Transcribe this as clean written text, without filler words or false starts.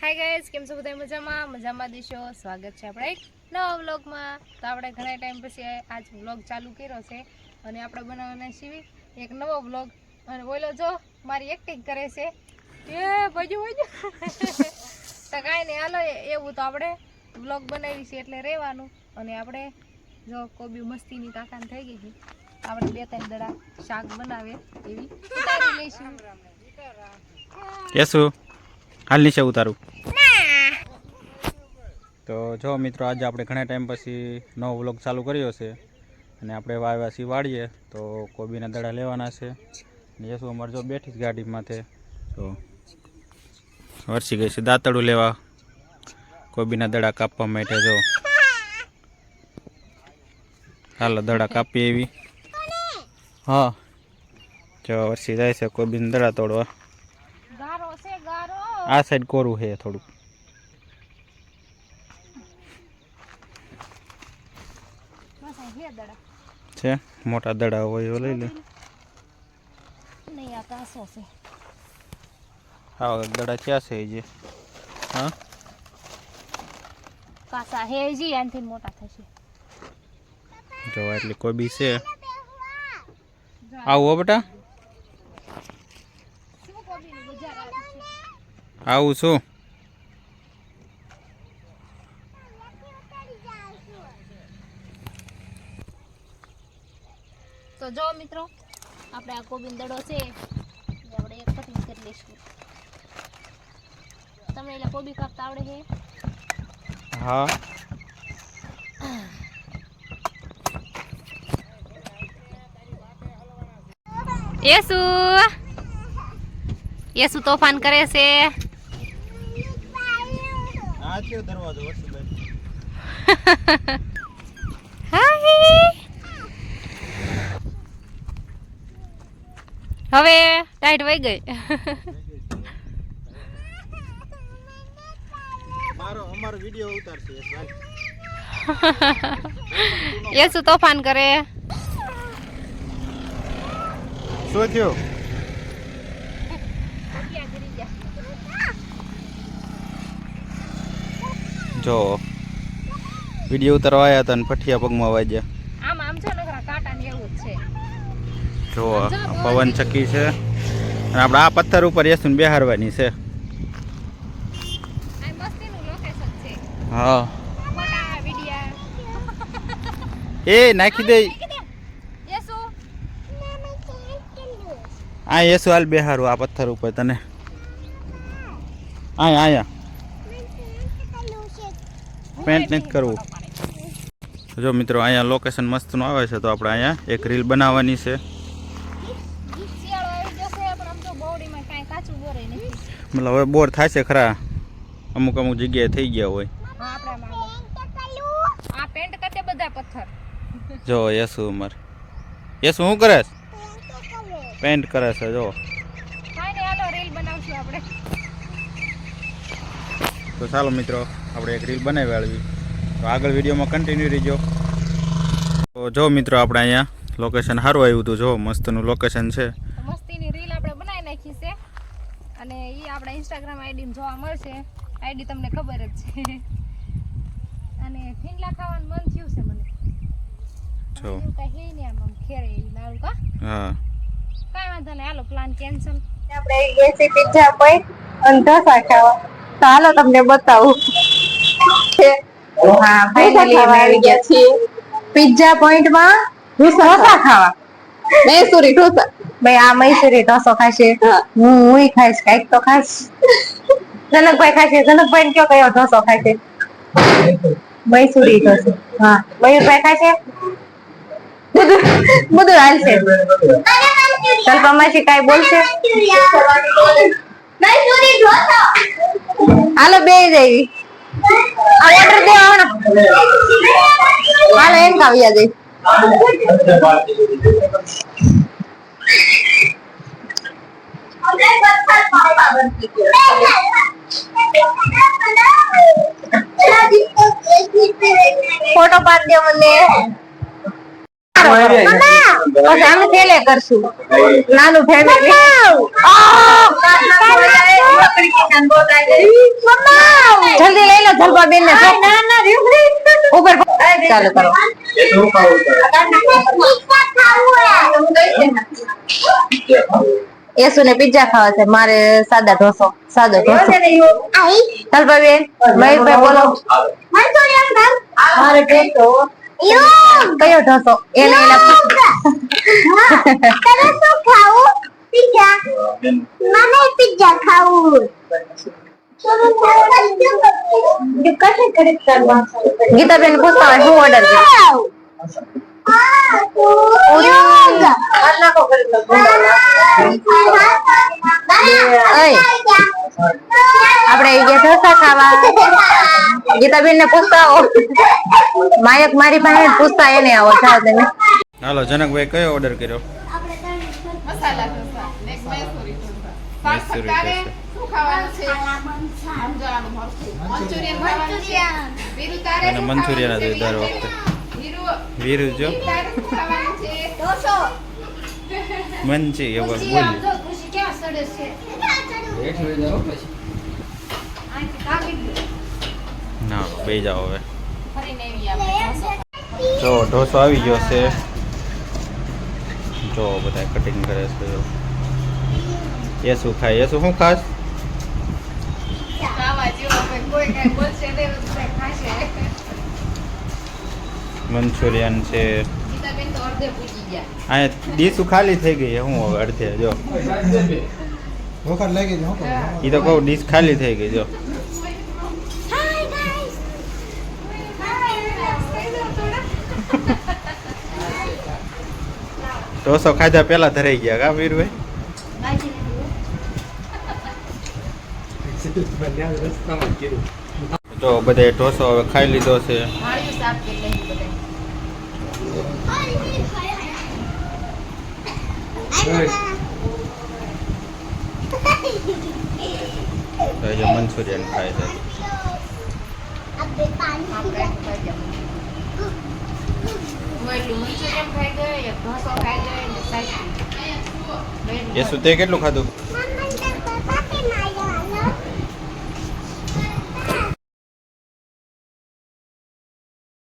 Hi guys કેમ છો બધા મજામાં દીશો સ્વાગત છે આપણે એક નવા વ્લોગમાં। તો આપણે ઘણા ટાઈમ પછી આજ વ્લોગ ચાલુ કર્યો છે અને આપણે બનાવવાના છીએ એક નવો વ્લોગ। અને બોલો જો મારી એક્ટિંગ કરે છે એ બજુ તો કાઈ નહીં હાલો એવું તો આપણે વ્લોગ બનાવી છે એટલે રહેવાનું। અને આપણે જો કોબી મસ્તીની તાકાન થઈ ગઈ છે આપણે બે ત્રણ દડા શાક બનાવે એવી ઉતારી લઈશું। કેસુ हाल नीचे उतारू तो जो मित्रों आज आप घना टाइम पछी नवो व्लॉग चालू कर्यो छे अने आपणे वाव्या छीए वाड़ीए तो कोबीना दड़ा लेवाना छे। येसु अमर जो बैठी गाड़ी माथे तो वर्षी गई छे दातड़ू लेवा कोबीना दड़ा कापवा माटे। जो हाल दड़ा कापी एवी हाँ जो वर्षी जाए छे कोबीना दड़ा तोड़वा। आ साइड कोरू है थोड़ू छे मोटा दड़ा होय ओ लई ले नहीं आता सो से हां दड़ा क्या छे जे हां कासा है जी आनथी मोटा थशे जो એટલે કોબી છે આવો બેટા શું કોબીનું બજાર આવે છે આવું છું। तो जो मित्रों આપણે આ કોબીનો દડો છે આપણે એક કટિંગ કરી લઈશું। તમને એટલે કોબી કાપતા આવડે છે? હા येसु येसु तोफान करे છે। આ છે દરવાજો વર્ષીભાઈ હાય હવે ટાઈટ વઈ ગઈ મારો અમારો વિડિયો ઉતારશે येसु तोफान करे શું થયું જો વિડિયો ઉતારવા આવ્યા હતા ને પઠિયા પગમાં વાગ્યા। આમ આમ છે નકરા કાંટા ને એવું જ છે। જો પવન ચક્કી છે અને આપણે આ પથ્થર ઉપર યસુન બેહારવાની છે। આ મસ્તીનું લોકેશન છે। હા ફોટા વિડિયા એ નાખી દે येसु આ યસુ હાલ બેહારું આ પથ્થર ઉપર તને આયા આયા पेंट नहीं करवू। जो मित्रों अँ लोकेशन मस्त नु आवे छे तो આપણે अँ एक रील बनावानी छे। मतलब હવે બોર થાય છે ખરા અમુક અમુક જગ્યાએ થઈ ગયા હોય। આ પેન્ટ કરતે બધા પથ્થર જો યસુ ઉમર યસુ શું કરે છે? પેન્ટ કરે છે જો કાઈ નહીં હાલો રીલ બનાવશું આપણે। तो ચાલો મિત્રો આપણે એક રીલ બનાવી આળવી તો આગળ વિડીયોમાં કન્ટિન્યુ રહીજો। તો જો મિત્રો આપણે અહીંયા લોકેશન સારું આવ્યું હતું। જો મસ્તનું લોકેશન છે મસ્તીની રીલ આપણે બનાવી નાખી છે અને ઈ આપણા ઇન્સ્ટાગ્રામ આઈડી માં જોવા મળશે। આઈડી તમને ખબર જ છે અને ફીંડલા ખાવાનું મન થયું છે મને જો કઈ હે ને આમ ખેરે એવી લાડુ કા હા કાઈ વાંધો નહીં હાલો પ્લાન કેન્સલ। આપણે ગયા છે પિઝા પોઈન્ટ અને ઢોસા ખાવા તો હાલો તમને બતાવું। હા ફાઇનલી અમે આવી ગયા છીએ પિઝા પોઈન્ટ માં ઢોસા ખાવા। મૈસૂરી ઢોસા ભાઈ આ મૈસૂરી ઢોસો ખાશે હું ખાઈશ કઈક તો ખાઈશ। જનકભાઈ ખાશે જનકભાઈ ને કયો ઢોસો ખાશે? મૈસૂરી ઢોસો હા મયુરભાઈ ખાશે બધું હાલશે। કલ્પમાસી કાઈ બોલશે? હાલો બે જઈ આ ઓર્ડર દે આવવાનો હાલો એમ કાવ્યા જઈ फोटो पाड दे મને પછી આમ ખેલે કરશું નાનું ફેમિલી જલ્દી લઈ લો જલપા બેન ને ઉપર ચાલો કરો યસુ ને પિઝા ખાવા છે મારે સાદો ઢોસો જલપા બેન મયુરભાઈ બોલો મારે કયો ઢોસો એને ગીતાબેન પૂછતા હોય શું ઓર્ડર આપડે ઢોસા ખાવા ગીતાબેન ને પૂછતા હો માયક મારી પાસે પૂછતા એને આવો જાઓ તમે હાલો જનકભાઈ કયો ઓર્ડર કર્યો મસાલા ઢોસા ને એક મૈસૂરી ઢોસા મૈસૂરી તારે ઢોસા. શું ખાવાનું છે સમજાવવાનું મળશે મંચુરિયન ખાવાનું છે વીરુ તારે અને શું મંચુરિયન ખાવાનું જ છે? દર વખતે વીરુ વીરુ જો તારે શું ખાવાનું છે મંચી એવું બોલી ના બે જાઓ હવે ફરીને એવી આપણે ઢોસો જો ઢોસો આવી ગયો છે જો બધા કટિંગ કરે છે જો એ શું ખાય એ શું ખાસ ખાવા જેવો આપણે કોઈ કાંઈ બોલશે નહીં બધું ખાશે મંચુરિયન છે ગીતાબેન તો અડધે પૂજી ગયા અહીંયા ડીશું ખાલી થઈ ગઈ હું હવે અડધે જો એ તો કહું ડીશ ખાલી થઈ ગઈ જો ઢોસો ખાધા પેલા ધરાઈ ગયા કા વીરભાઈ તો બધે ઢોસો હવે ખાઈ લીધો છે માળિયું સાફ કરી લઈએ બધાય. તો એ મંચુરિયન ખાય છે આપણે ખાઈ ગયા. હું એટલું મંચુરિયન ખાઈ ગયો એક ઢોસો ખાઈ ગયો ને સાચું એ શું તે કેટલું ખાધું મેં